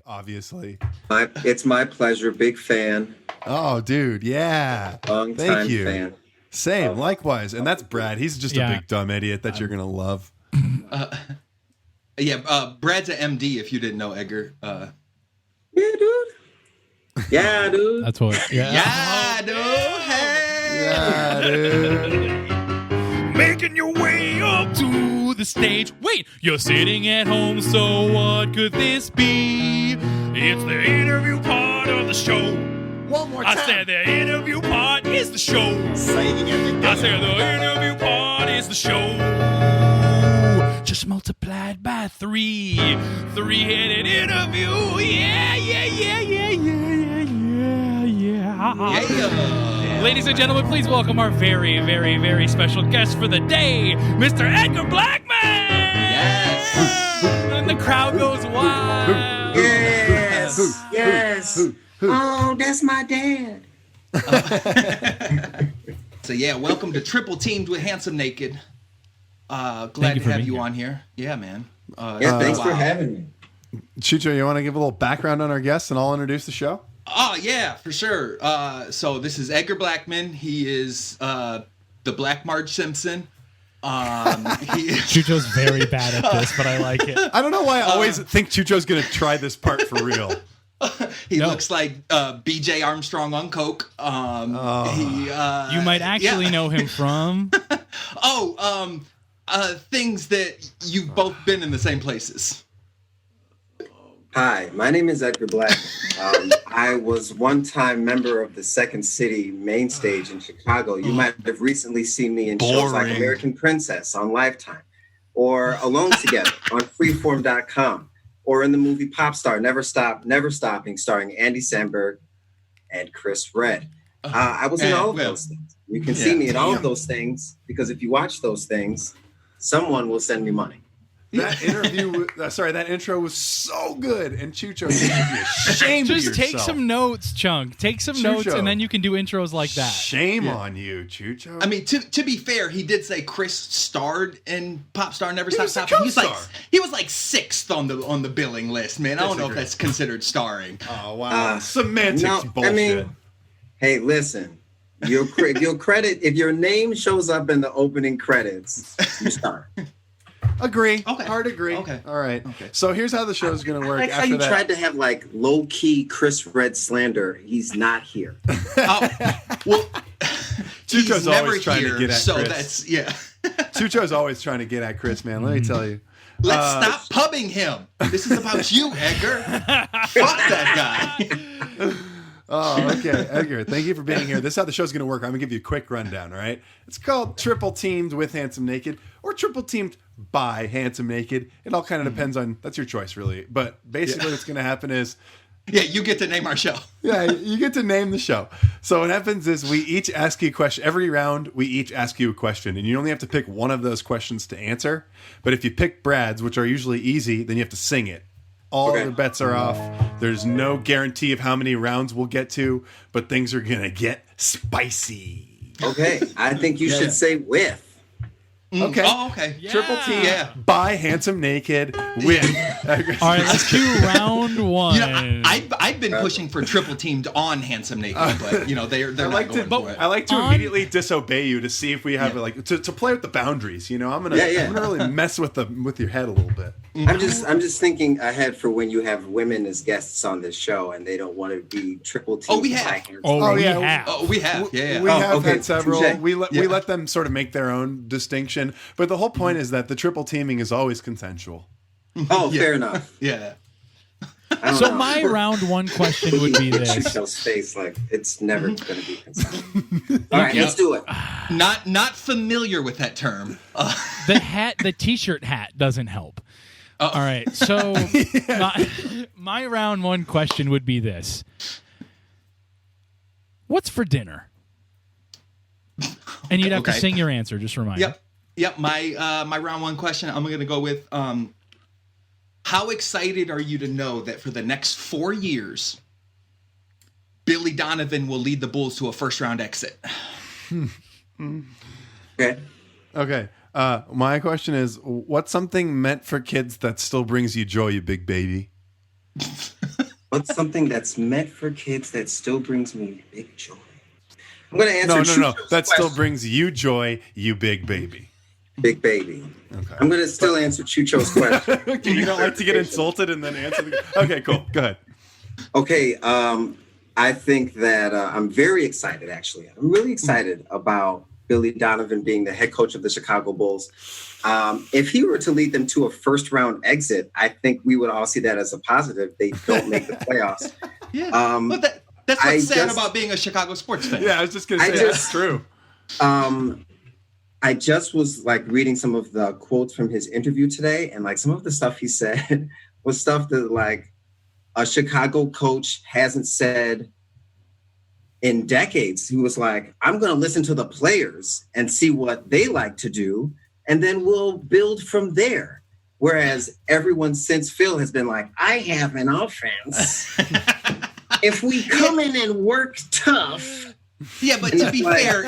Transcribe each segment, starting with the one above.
obviously. It's my pleasure. Big fan. Oh, dude, yeah. Long Thank time you. fan. Same, likewise. And that's Brad. He's just a big dumb idiot that you're gonna love. Brad's an MD. If you didn't know, Edgar. Yeah, dude. Yeah, dude. That's what. Yeah, dude. Hey. Yeah, dude. Making your way up to the stage. Wait, you're sitting at home, so what could this be? It's the interview part of the show. One more time. I said the interview part is the show. Singing it together. I said the interview part is the show. Just multiplied by 3. 3-headed interview. Yeah. Ladies and gentlemen, please welcome our very, very, very special guest for the day, Mr. Edgar Blackmon. Yes. And the crowd goes wild. Yes. Oh, that's my dad. So yeah, welcome to Triple Teamed with Handsome Naked. Glad to have you on here. Yeah, man. Thanks for having me. Chucho, you want to give a little background on our guests and I'll introduce the show? Oh, yeah, for sure. So this is Edgar Blackmon. He is the Black Marge Simpson. Chucho's very bad at this, but I like it. I don't know why I always think Chucho's going to try this part for real. He looks like BJ Armstrong on coke. You might actually know him from... things that you've both been in the same places. Hi, my name is Edgar Blackmon. I was one-time member of the Second City main stage in Chicago. You might have recently seen me in shows like American Princess on Lifetime, or Alone Together on Freeform.com, or in the movie Pop Star, Never Stop, Never Stopping, starring Andy Samberg and Chris Redd. I was in all of those things. You can see me in all of those things, because if you watch those things, someone will send me money. That that intro was so good. And Chucho, you should be ashamed of yourself. Just take some notes, Chunk. Take some notes, and then you can do intros like that. Shame on you, Chucho. I mean, to be fair, he did say Chris starred in Pop Star Never Stop was a Stopping. co-star. He was like 6th on the billing list, man. I don't know if that's considered starring. Oh wow, semantics bullshit. I mean, hey, listen. You'll credit if your name shows up in the opening credits, you star. Agree. Okay. Hard agree. Okay. All right. Okay. So here's how the show's going to work. I like how you tried to have like low key Chris Redd slander. He's not here. Well, Chucho's never always trying to get at so Chris. that's Chucho's always trying to get at Chris, man. Let me tell you. Let's stop pubbing him. This is about you, Edgar. Fuck that guy. Oh, okay. Edgar, thank you for being here. This is how the show's going to work. I'm going to give you a quick rundown, all right? It's called Triple Teamed with Handsome Naked or Triple Teamed by Handsome Naked. It all kind of depends on, that's your choice, really. But basically what's going to happen is... Yeah, you get to name our show. Yeah, you get to name the show. So what happens is we each ask you a question. Every round, we each ask you a question. And you only have to pick one of those questions to answer. But if you pick Brad's, which are usually easy, then you have to sing it. All the bets are off. There's no guarantee of how many rounds we'll get to, but things are going to get spicy. Okay. I think you should say with. Okay. Oh, okay. Yeah. Triple T by Handsome Naked with. All right, let's do round one. You know, I've been pushing for Triple Teamed on Handsome Naked, but you know they're not going for it. I like to immediately disobey you to see if we have to play with the boundaries. You know, I'm gonna really mess with your head a little bit. I'm just thinking ahead for when you have women as guests on this show and they don't want to be triple teamed. Oh, we have. We have. Yeah. We have had several. Touché. We let them sort of make their own distinction, but the whole point is that the triple teaming is always consensual. Oh, fair enough. Yeah. So my round one question would be this. Chucho's face, like, it's never going to be consensual. All right, let's do it. Not familiar with that term. The t-shirt hat doesn't help. All right, so my round one question would be this. What's for dinner? And you'd have to sing your answer, just remind me. Yep. My round one question, I'm going to go with, how excited are you to know that for the next 4 years, Billy Donovan will lead the Bulls to a first-round exit? Okay. My question is, what's something meant for kids that still brings you joy, you big baby? What's something that's meant for kids that still brings me big joy? I'm going to answer. No. That still brings you joy, you big baby. Big baby. Okay. I'm going to still answer Chucho's question. Okay, you don't like to get insulted and then answer Okay, cool. Go ahead. Okay, I think that I'm very excited, actually. I'm really excited about Billy Donovan being the head coach of the Chicago Bulls. If he were to lead them to a first-round exit, I think we would all see that as a positive. They don't make the playoffs. Yeah, but that's what's sad about being a Chicago sports fan. Yeah, I was just going to say that's true. I just was like reading some of the quotes from his interview today, and like some of the stuff he said was stuff that like a Chicago coach hasn't said in decades. He was like, I'm going to listen to the players and see what they like to do, and then we'll build from there. Whereas everyone since Phil has been like, I have an offense. If we come in and work tough. Yeah, but to be fair,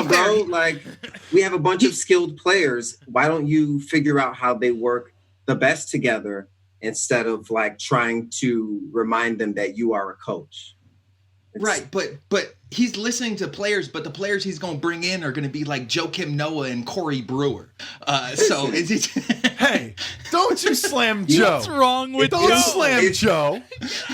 bro, like we have a bunch of skilled players. Why don't you figure out how they work the best together instead of like trying to remind them that you are a coach? Right, but he's listening to players, but the players he's going to bring in are going to be like Joakim Noah and Corey Brewer. So is it? Hey, don't you slam Joe? What's wrong with Don't Joe? slam Joe.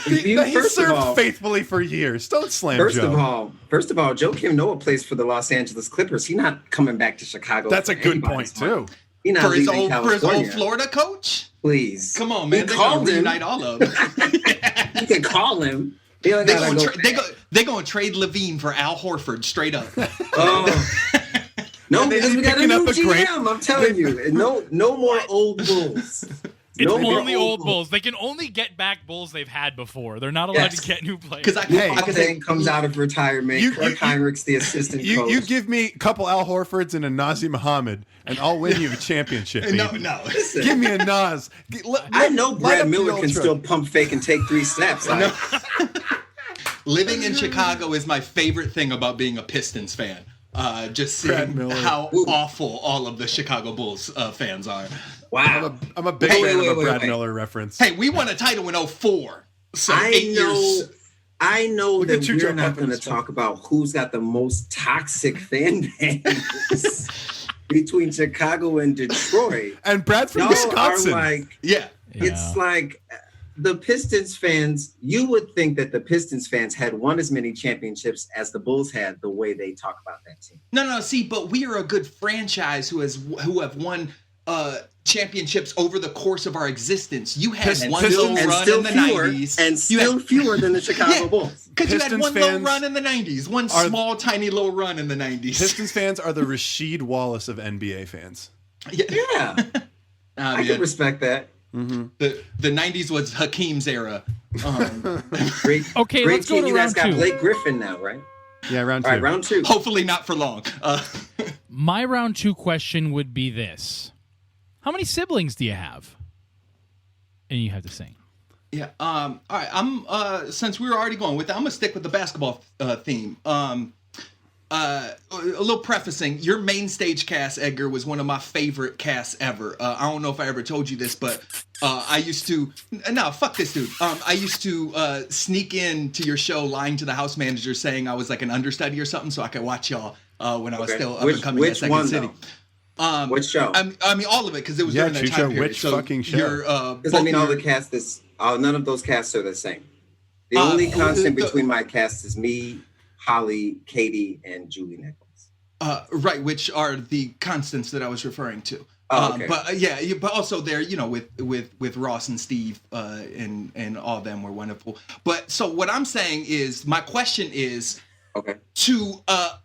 He served faithfully for years. Don't slam Joe. First of all, Joakim Noah plays for the Los Angeles Clippers. He's not coming back to Chicago. That's a good point too. He's not For his leaving old California. Florida coach? Please, Come on, man. They're going to reunite all of them. You can call him. They're going to trade Levine for Al Horford straight up. Oh. No, because we got a new up a great- GM. I'm telling you, no more old Bulls. It's No more only old Bulls. They can only get back Bulls they've had before. They're not allowed to get new players. Because Everything comes out of retirement. Kirk Heinrich's the assistant coach. You give me a couple Al Horfords and a Nazi Muhammad, and I'll win you a championship. Baby. No. Listen, Give me a Nas. I know Brad Miller can still. still pump fake and take 3 steps. Like, Living in Chicago is my favorite thing about being a Pistons fan. Just seeing how awful all of the Chicago Bulls fans are. wow. I'm a big fan of a Brad Miller reference. Hey, we won a title in 2004. So I 8 years. know Look that at Chucho we're not pumping going to stuff. talk about who's got the most toxic fan base between Chicago and Detroit. And Brad's from Y'all Wisconsin. are like, Yeah. it's like the Pistons fans, you would think that the Pistons fans had won as many championships as the Bulls had the way they talk about that team. No. See, but we are a good franchise who have won championships over the course of our existence. You had one little run in the 90s. And still fewer than the Chicago Bulls. Because you had Pistons one little fans run in the 90s. One small, tiny little run in the 90s. Pistons fans are the Rasheed Wallace of NBA fans. Yeah. I can respect that. Mm-hmm. The 90s was Hakeem's era. Great, Okay, great let's go team. to You guys round got two. Blake Griffin now, right? Yeah, round All two. right, round 2. Hopefully not for long. My round 2 question would be this. How many siblings do you have? And you have to sing. Yeah. All right. I'm since we were already going with that, I'm gonna stick with the basketball theme. A little prefacing. Your main stage cast, Edgar, was one of my favorite casts ever. I don't know if I ever told you this, but I used to. No, fuck this dude. I used to sneak in to your show, lying to the house manager, saying I was like an understudy or something, so I could watch y'all when I was still up and coming at Second one, City. Which show? I mean, all of it, because it was during that Chucho, time period. which fucking show? Because I mean, all the casts none of those casts are the same. The only constant between my casts is me, Holly, Katie, and Julie Nichols. Right, which are the constants that I was referring to. Oh, okay. But but also there, with Ross and Steve and all of them were wonderful. But so what I'm saying is, my question is, okay, to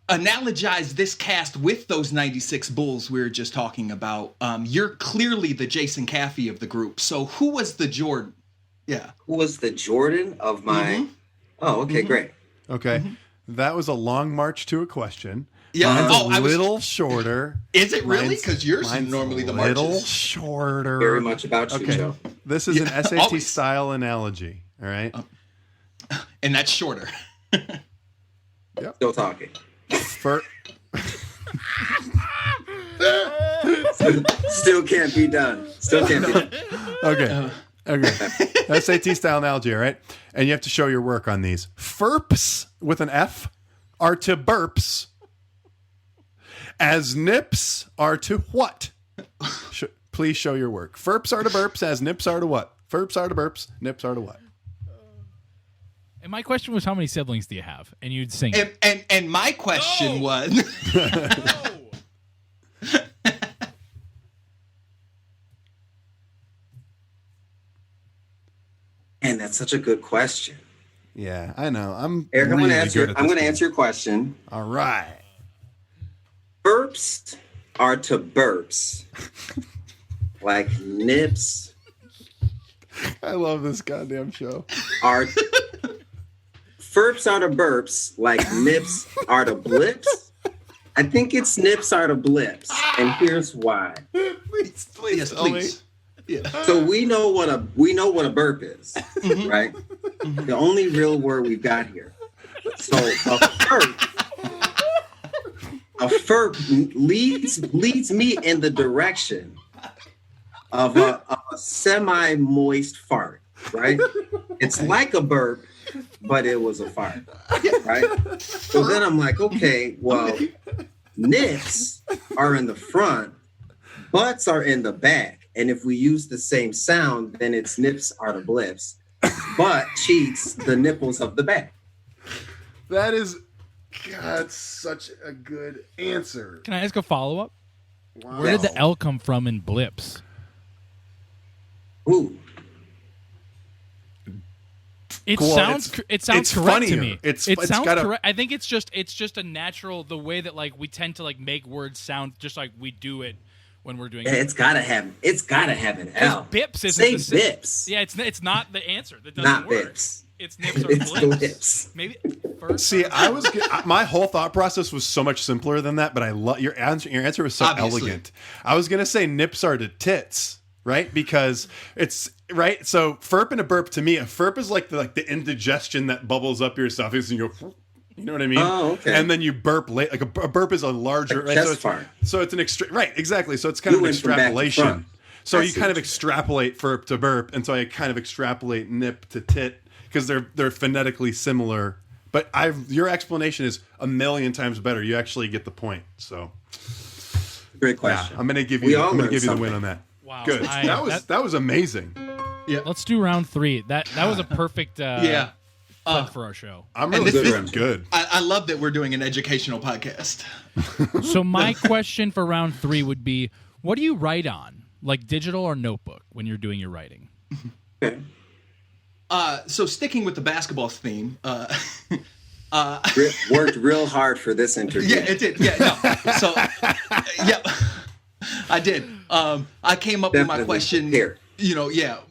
analogize this cast with those 96 Bulls we were just talking about, you're clearly the Jason Caffey of the group. So who was the Jordan? Yeah. Who was the Jordan of my... Mm-hmm. Oh, okay, great. Okay. Mm-hmm. That was a long march to a question. Yeah. Mine's a little shorter. Is it really? Mine's- Because yours is mine's normally the a little marches. shorter. Very much about you, Okay. Joe. This is an SAT always. style analogy. All right. And that's shorter. Still talking. For, Still can't be done. Still can't be done. okay. Okay. SAT style analogy, all right? And you have to show your work on these. FERPs with an F are to burps as nips are to what? Please show your work. FERPs are to burps as nips are to what? FERPs are to burps, nips are to what? And my question was, how many siblings do you have? And you'd sing. And my question was... And that's such a good question. Yeah, I know. Eric, really I'm going to answer your question. All right. Burps are to burps, like nips. I love this goddamn show. Furps are to burps, like nips are to blips. I think it's nips are to blips, and here's why. Please, please. Yeah. So we know what a burp is, right? Mm-hmm. The only real word we've got here. So a furp leads me in the direction of a semi-moist fart, right? It's like a burp, but it was a fart, right? So then I'm like, okay, well, nips are in the front, butts are in the back. And if we use the same sound, then it's nips are the blips. Butt cheats the nipples of the back. That is, God, such a good answer. Can I ask a follow-up? Wow. Where did the L come from in blips? Ooh. It Well, sounds correct funnier. to me. It sounds gotta, correct. I think it's just a natural, the way that like we tend to like make words sound just like we do it when we're doing it. It's gotta have an L. Bips isn't Say the same. bips. Yeah, it's not the answer. That doesn't Not work. bips. It's nips or It's blips. blips. Maybe. See, my whole thought process was so much simpler than that, but I love your answer. Your answer was so Obviously. elegant. I was gonna say nips are to tits, right? Because it's right. So furp and a burp, to me, a furp is like the indigestion that bubbles up your esophagus and you go. You know what I mean? Oh, okay. And then you burp late. Like a burp is a larger, right? Chest fart. So it's an right, exactly. So it's kind of an extrapolation. So you kind of extrapolate furp to burp, and so I kind of extrapolate nip to tit because they're phonetically similar. But your explanation is a million times better. You actually get the point. So great question. I'm gonna give you the win on that. Wow. Good. That was amazing. Yeah. Let's do round 3. That was a perfect Yeah. plug for our show. I'm really good. I love that we're doing an educational podcast. So my question for round 3 would be, what do you write on? Like digital or notebook when you're doing your writing? Okay. So sticking with the basketball theme, Worked real hard for this interview. yeah, it did. Yeah, no. So, yeah, I did. I came up with my question here.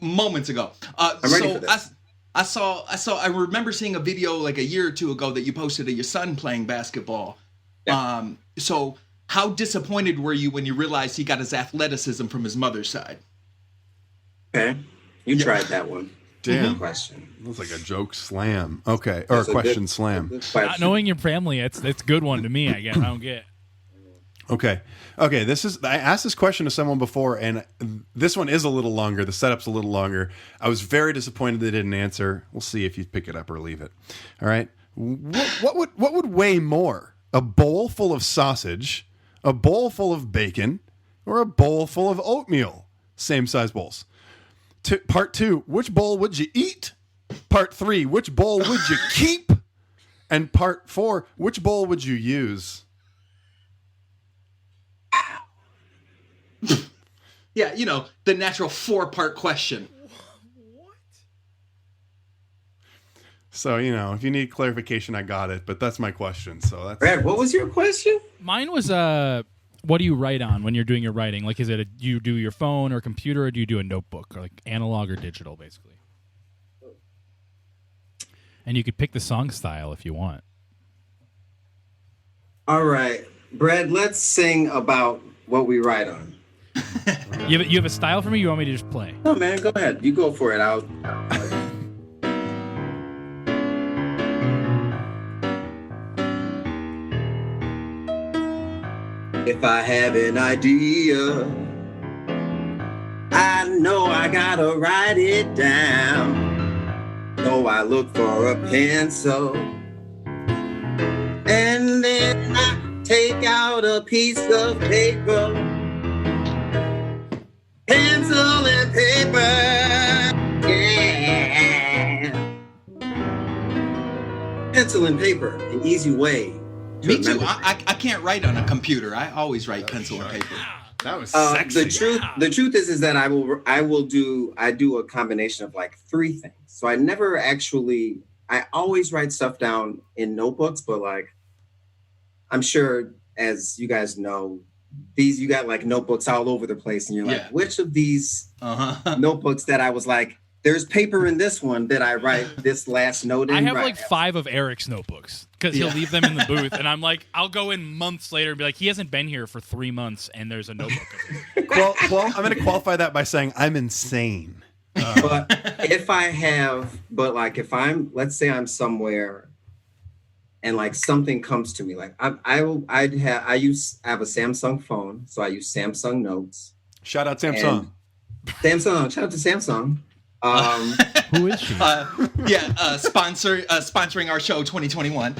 Moments ago. I'm ready for this. I remember seeing a video like a year or two ago that you posted of your son playing basketball. Yeah. So how disappointed were you when you realized he got his athleticism from his mother's side? Okay. You tried that one. Damn. Good question. Looks like a joke slam. Okay. Or a question slam. Good question. Not knowing your family, it's a good one to me, I guess. I don't get. Okay. I asked this question to someone before, and this one is a little longer. The setup's a little longer. I was very disappointed they didn't answer. We'll see if you pick it up or leave it. All right. What would weigh more? A bowl full of sausage, a bowl full of bacon, or a bowl full of oatmeal? Same size bowls. Part 2, which bowl would you eat? Part 3, which bowl would you keep? And part 4, which bowl would you use? Yeah, the natural 4-part question. So, if you need clarification, I got it. But that's my question. So that's Brad, what was your question? Mine was what do you write on when you're doing your writing? Like, is it you do your phone or computer, or do you do a notebook, or like analog or digital, basically? And you could pick the song style if you want. All right, Brad, let's sing about what we write on. You have a style for me? You want me to just play? No, man, go ahead. You go for it. If I have an idea, I know I gotta write it down. So I look for a pencil. And then I take out a piece of paper. Pencil and paper. Yeah. Pencil and paper, an easy way. Me too. I can't write on a computer. I always write pencil and paper. That was sexy. The truth is that I do a combination of like three things. So I always write stuff down in notebooks, but like I'm sure as you guys know, you got like notebooks all over the place, and you're like, which of these notebooks that I was like, there's paper in this one that I write this last note in. I have like 5 of Eric's notebooks because he'll leave them in the booth, and I'm like, I'll go in months later and be like, he hasn't been here for 3 months, and there's a notebook of it. Well, I'm going to qualify that by saying I'm insane. But if I'm, let's say I'm somewhere, and like something comes to me, like I have a Samsung phone, so I use Samsung Notes. Shout out Samsung. Shout out to Samsung. Who is she? Sponsoring our show 2021.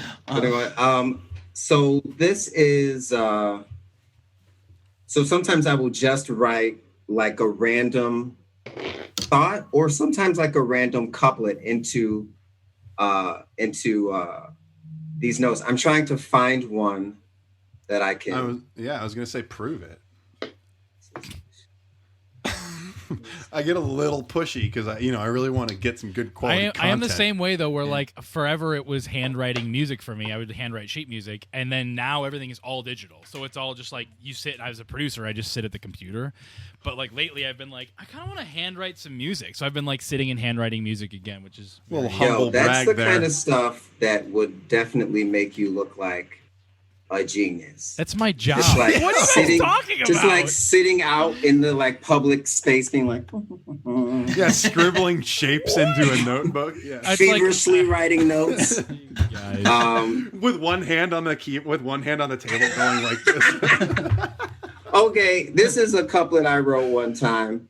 So this is so sometimes I will just write like a random thought, or sometimes like a random couplet into these notes. I'm trying to find one that I can. I was gonna say prove it. I get a little pushy because I really want to get some good quality content. I am the same way though, where like forever it was handwriting music for me. I would handwrite sheet music, and then now everything is all digital. So it's all just like you sit. As a producer, I just sit at the computer. But like lately, I've been like, I kind of want to handwrite some music. So I've been like sitting and handwriting music again, which is a little humble brag. That's the kind of stuff that would definitely make you look like a genius. That's my job. Just like what are you talking about? Just like sitting out in the like public space, being like, scribbling shapes into a notebook. Yeah, feverishly writing notes. With one hand on the table, going like this. Okay, this is a couplet I wrote one time.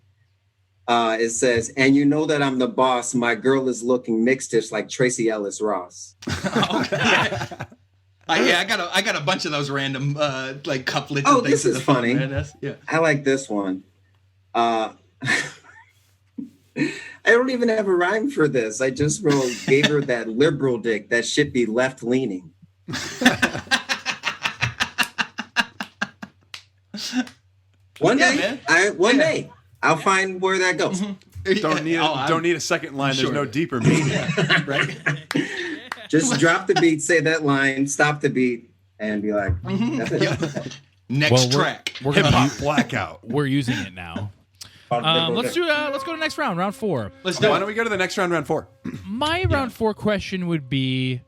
It says, "And you know that I'm the boss. My girl is looking mixed-ish like Tracy Ellis Ross." I got a bunch of those random like couplets. Oh, and things this is funny. Yeah, I like this one. I don't even have a rhyme for this. I just gave her that liberal dick that should be left leaning. One day I'll find where that goes. Mm-hmm. Don't need a second line. There's no deeper meaning, right? Just drop the beat, say that line, stop the beat, and be like, that's it. Next track. We're hip hop blackout. We're using it now. Let's go to next round 4. Let's do it. Why don't we go to the next round 4? My round 4 question would be,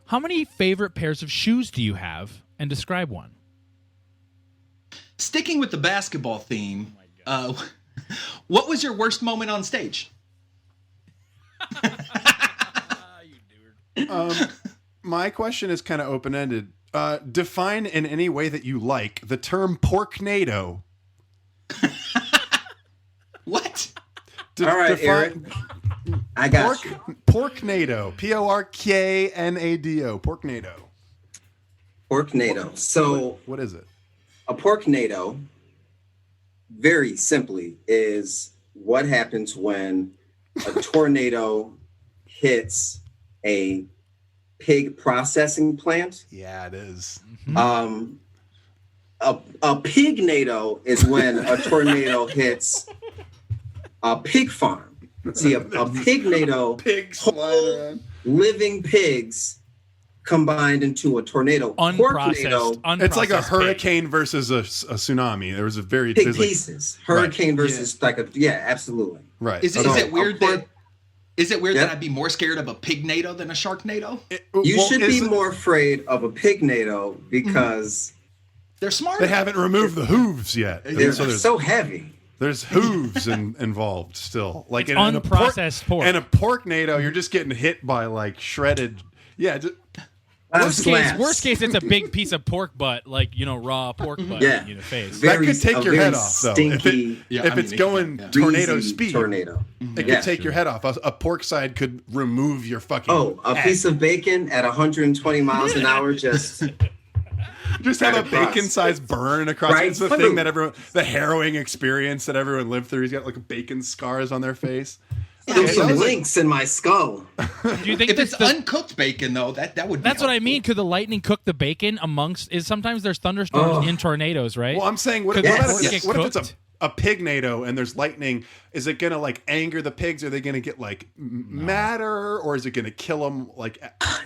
how many favorite pairs of shoes do you have, and describe one? Sticking with the basketball theme, what was your worst moment on stage? My question is kind of open-ended. Define in any way that you like the term porknado. What? All right, Eric. I got you. Porknado. Porknado. Porknado. Porknado. So what is it? A porknado, very simply, is what happens when a tornado hits a pig processing plant. Yeah, it is. A pignado is when a tornado hits a pig farm. See, a pignado, whole living pigs combined into a tornado. Unprocessed. It's like a hurricane versus a tsunami. There was a very pig pieces. Hurricane versus absolutely. Right. Is it weird that? Is it weird that I'd be more scared of a pignado than a sharknado? You should be more afraid of a pignado because they're smart. They haven't removed the hooves yet. They're so heavy. There's hooves involved still. Like it's unprocessed pork. And a porknado, you're just getting hit by like shredded. Yeah. Worst case, it's a big piece of pork butt, like raw pork butt in your face. That could take your head off, though. Stinky, if it's going tornado speed, tornado. It could take your head off. A pork side could remove your fucking. Piece of bacon at 120 miles an hour just have a bacon-sized burn across. Right? It's the thing that the harrowing experience that everyone lived through. He's got like bacon scars on their face. There's some links in my skull. Do you think if it's uncooked bacon though, that would be That's helpful. what I mean. Could the lightning cook the bacon sometimes there's thunderstorms in tornadoes, right? Well, I'm saying what if it's a pignado and there's lightning? Is it gonna like anger the pigs? Are they gonna get like madder, or is it gonna kill them? Like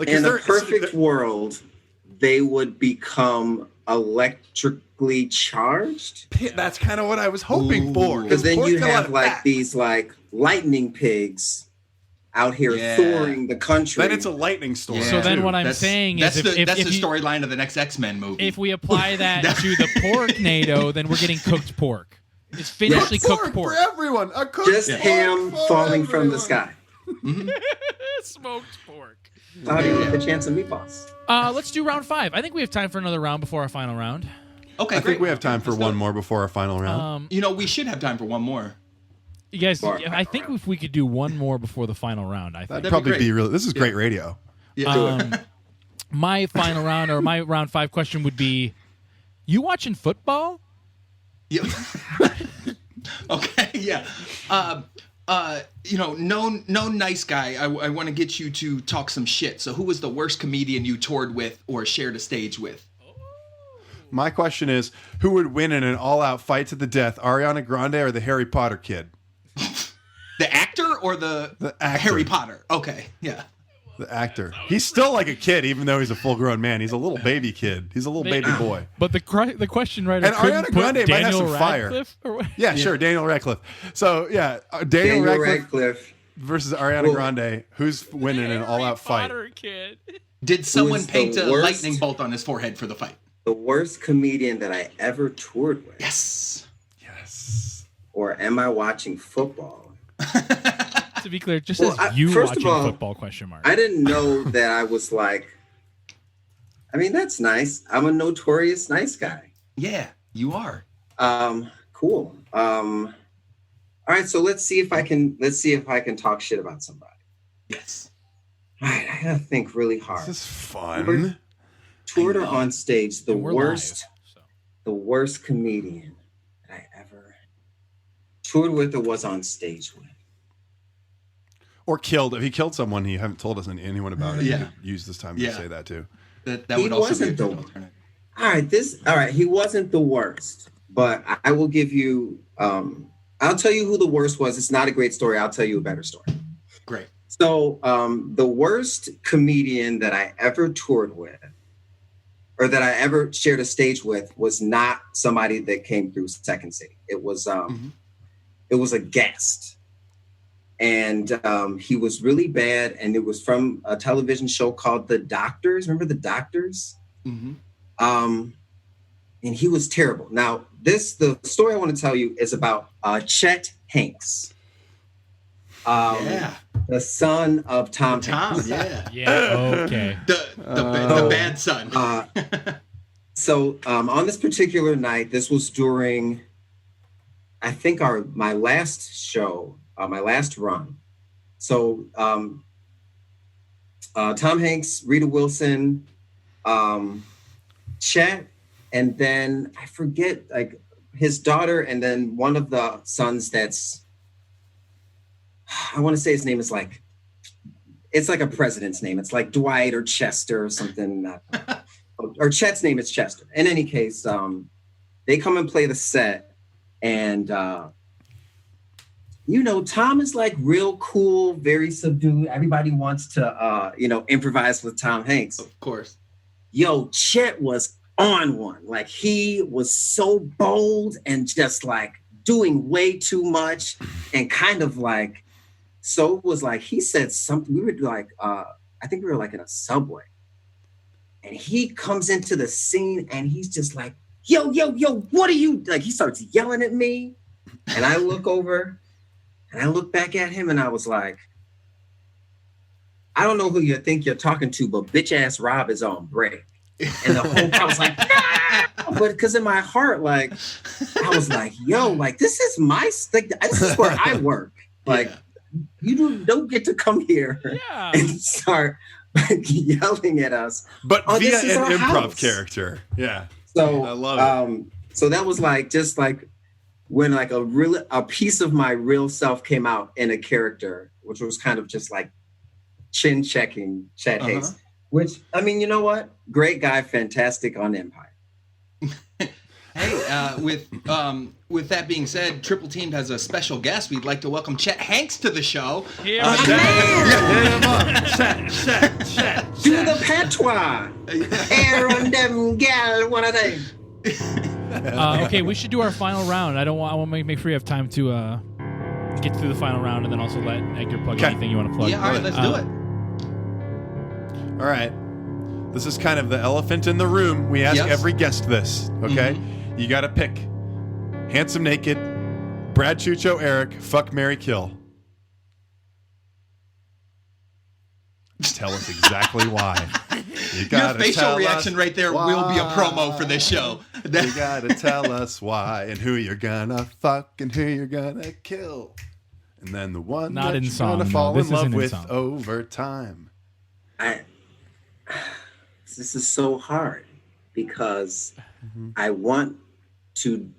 in a perfect world, they would become electrically charged. That's kind of what I was hoping for. Because then you have like these like lightning pigs out here touring the country. Then it's a lightning storm. So then what I'm saying is that's the storyline of the next X-Men movie. If we apply that to the pork-nado, then we're getting cooked pork. It's finishly cooked pork. For everyone. Just ham falling from the sky. Smoked pork. How do you get the chance of meatballs? Let's do round 5. I think we have time for another round before our final round. Okay, I think we have time for one more before our final round. We should have time for one more. You guys, I think if we could do one more before the final round, I think that'd probably be really. This is great radio. Yeah. My final round or my round 5 question would be: you watching football? Yeah. Okay. Yeah. No nice guy. I want to get you to talk some shit. So, who was the worst comedian you toured with or shared a stage with? My question is, who would win in an all-out fight to the death, Ariana Grande or the Harry Potter kid? The actor or the actor. Harry Potter? Okay, yeah. The actor. He's still like a kid, even though he's a full-grown man. He's a little baby kid. He's a little baby boy. But the question writer and Ariana Grande might have some fire. Yeah, sure, Daniel Radcliffe. So yeah, Daniel Radcliffe versus Ariana Grande. Who's winning in an all-out fight? Potter kid. Did someone paint a lightning bolt on his forehead for the fight? The worst comedian that I ever toured with. Yes. Or am I watching football? To be clear, just as you watching football, question mark. I didn't know that I was like, I mean, that's nice. I'm a notorious nice guy. Yeah, you are. Cool. All right, so let's see if I can talk shit about somebody. Yes. All right, I gotta think really hard. This is fun. Toured or on stage, the worst comedian that I ever toured with or was on stage with. Or killed. If he killed someone, you haven't told us anyone about it. Yeah. Use this time to say that too. That would also be a good alternative. All right, he wasn't the worst, but I will give you, I'll tell you who the worst was. It's not a great story. I'll tell you a better story. Great. So the worst comedian that I ever toured with, or that I ever shared a stage with, was not somebody that came through Second City. It was a guest. And he was really bad, and it was from a television show called The Doctors. Remember The Doctors? Mm-hmm. And he was terrible. Now, the story I want to tell you is about Chet Hanks. The son of Tom Hanks. Okay. The bad son. So on this particular night, this was during, I think, my last show, my last run. So Tom Hanks, Rita Wilson, Chet, and then I forget, like, his daughter, and then one of the sons I want to say his name is like, it's like a president's name. It's like Dwight or Chester or something. Or Chet's name is Chester. In any case, they come and play the set, and Tom is like real cool, very subdued. Everybody wants to improvise with Tom Hanks. Of course. Yo, Chet was on one. Like, he was so bold and just like doing way too much, and kind of like, so it was like he said something. We were like, I think we were like in a subway, and he comes into the scene and he's just like, yo, what are you, like, he starts yelling at me, and I look over and I look back at him and I was like, I don't know who you think you're talking to, but bitch ass Rob is on break. And the whole crowd was like, no! But because in my heart, like, I was like, yo, like, this is this is where I work. Like, you don't get to come here and start yelling at us. But via an improv house. character. Yeah. So I love it. So that was like just like when like a piece of my real self came out in a character, which was kind of just like chin checking Chad Hayes. Which, I mean, you know what? Great guy, fantastic on Empire. Hey, with that being said, Triple Team has a special guest. We'd like to welcome Chet Hanks to the show. Hit him up. Chet. Do the patois. Hair on them gal, one of them. Okay, we should do our final round. I want to make sure you have time to get through the final round, and then also let Edgar plug anything you want to plug. Yeah, all right, let's do it. All right. This is kind of the elephant in the room. We ask every guest this, okay? Mm-hmm. You got to pick handsome naked, Brad, Chucho, Eric, fuck, marry, kill. Tell us exactly why. Your facial reaction right there will be a promo for this show. You got to tell us why and who you're going to fuck and who you're going to kill. And then the one Not that in you're song, going to fall no. in love in with song. over time. This is so hard because I want to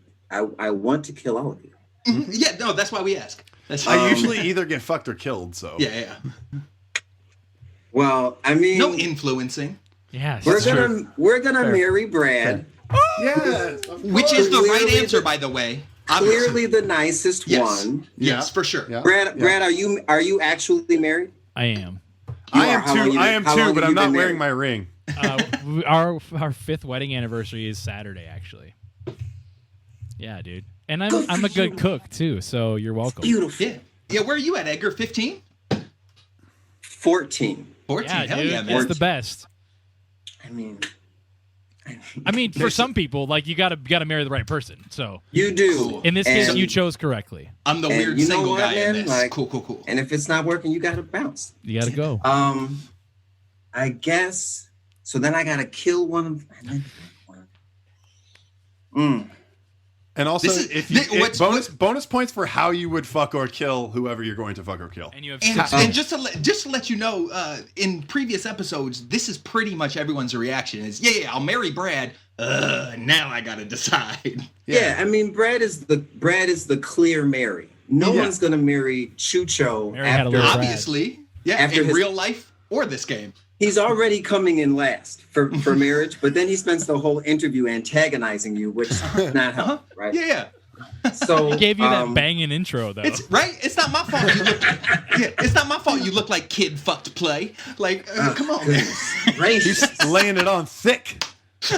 kill all of you. Mm-hmm. Yeah, no, that's why we ask. I usually either get fucked or killed, so. Yeah. Well, I mean, no influencing. Yes, we're gonna marry Brad. Yes, which is the right answer, by the way. Clearly the nicest one. Yes, for sure. Yeah. Brad, are you actually married? I am. I am too, but I'm not wearing my ring. Our fifth wedding anniversary is Saturday, actually. Yeah, dude. And I'm a good cook too, so you're welcome. Beautiful. Yeah. Where are you at, Edgar? 15? 14. 14. Yeah, Hell dude, yeah, man. it's the best. I mean, for some people, like you gotta marry the right person. So you do. In this case, you chose correctly. I'm the weird single guy in this. Like, cool. And if it's not working, you gotta bounce. You gotta go. I guess. So then I gotta kill one of. And also, bonus points for how you would fuck or kill whoever you're going to fuck or kill. And you have and just to let you know, in previous episodes, this is pretty much everyone's reaction. Is I'll marry Brad. Now I gotta decide. Yeah, I mean, Brad is the clear marry. No one's gonna marry Chucho after, obviously. Yeah, after real life or this game. He's already coming in last for marriage, but then he spends the whole interview antagonizing you, which is not help, right? Yeah. So he gave you that banging intro, though. It's right. It's not my fault. It's not my fault. You look like kid fucked play. Like, come on, man. He's laying it on thick.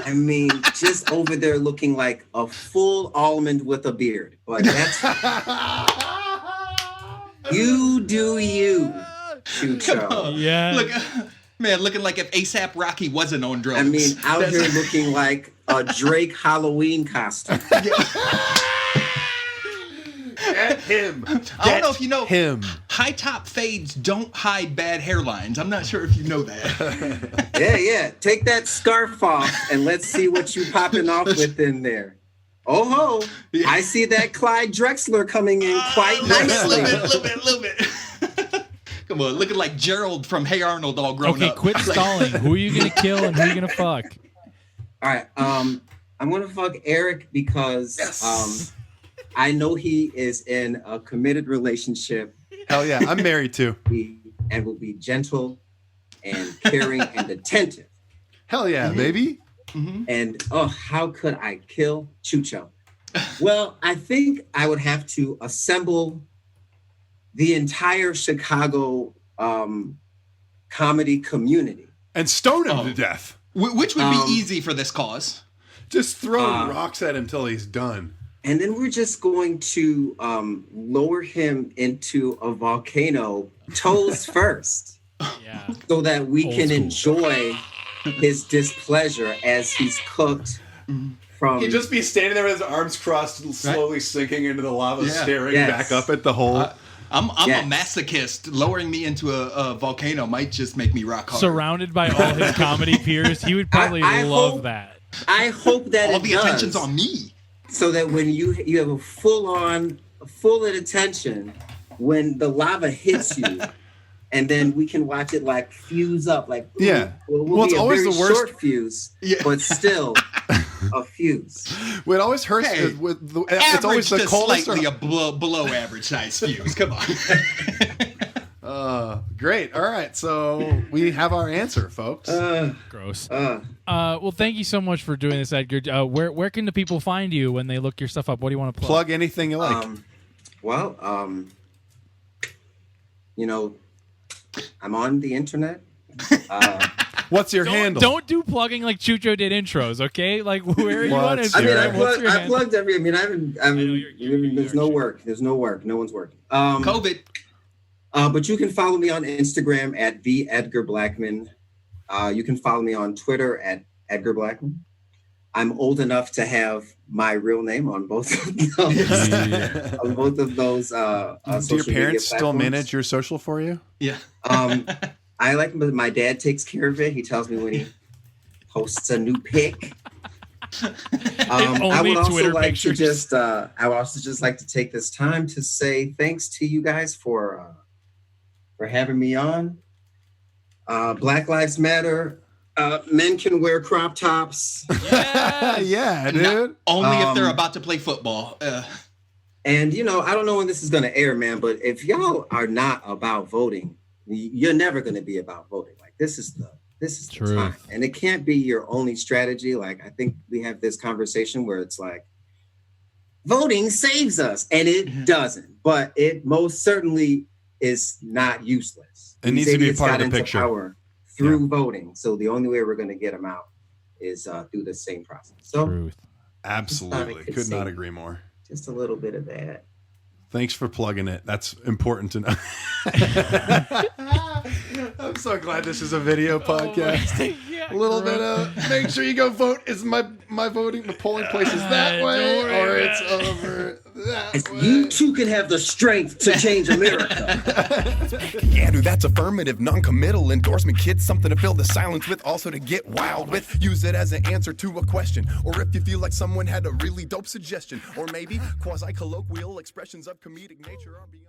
I mean, just over there looking like a full almond with a beard, but that's you do you, Chucho. Yeah. Look. Man, looking like if ASAP Rocky wasn't on drugs. I mean, out here looking like a Drake Halloween costume. Get him. I don't know if you know him. High top fades don't hide bad hairlines. I'm not sure if you know that. Yeah. Take that scarf off and let's see what you popping off with in there. Oh ho! Yeah. I see that Clyde Drexler coming in quite nicely. A little bit. Come on, looking like Gerald from Hey Arnold all grown up. Okay, quit stalling. Who are you gonna kill and who are you gonna fuck? All right, I'm gonna fuck Eric because I know he is in a committed relationship. Hell yeah, I'm married too. And will be gentle and caring and attentive. Hell yeah, baby. Mm-hmm. And how could I kill Chucho? Well, I think I would have to assemble the entire Chicago comedy community and stone him to death, which would be easy for this cause. Just throw rocks at him till he's done, and then we're just going to lower him into a volcano, toes first, so that we can enjoy his displeasure as he's cooked. From he'd just be standing there with his arms crossed, slowly sinking into the lava, staring back up at the hole. I'm a masochist. Lowering me into a volcano might just make me rock hard. Surrounded by all his comedy peers, he would probably love that. I hope that all the attention's on me. So that when you have a full attention when the lava hits you, and then we can watch it like fuse up, like we'll it's be always very the worst short fuse, but still a fuse. What always hurts is it's always the coldest, slightly below average size fuse. Come on. Great. All right, so we have our answer, folks. Gross. Well, thank you so much for doing this, Edgar. Where can the people find you when they look your stuff up? What do you want to plug? Anything you like. I'm on the internet. What's your handle? Don't do plugging like Chucho did intros, okay? Like, where are you on Instagram? I plugged every. There's no work. There's no work. No one's working. COVID. But you can follow me on Instagram at the Edgar Blackmon. You can follow me on Twitter at Edgar Blackmon. I'm old enough to have my real name on both of those. On both of those. Do your parents still manage your social for you? Yeah. I like him, but my dad takes care of it. He tells me when he posts a new pic. I would also like to just. I would also just like to take this time to say thanks to you guys for having me on. Black Lives Matter. Men can wear crop tops. Yes. Yeah, dude. Only if they're about to play football. And I don't know when this is going to air, man, but if y'all are not about voting, you're never going to be about voting. Like this is the time, and it can't be your only strategy. Like I think we have this conversation where it's like voting saves us, and it doesn't. But it most certainly is not useless. It needs to be a part of the picture. Power through voting. So the only way we're going to get them out is through the same process. So absolutely, could not agree more. Just a little bit of that. Thanks for plugging it. That's important to know. I'm so glad this is a video podcast. A little bit of make sure you go vote. Is my voting, the polling place is that way or it's over that way. You too can have the strength to change America. Yeah, dude, that's affirmative, non-committal endorsement, kid. Something to fill the silence with, also to get wild with. Use it as an answer to a question, or if you feel like someone had a really dope suggestion, or maybe quasi-colloquial expressions of comedic nature are beyond.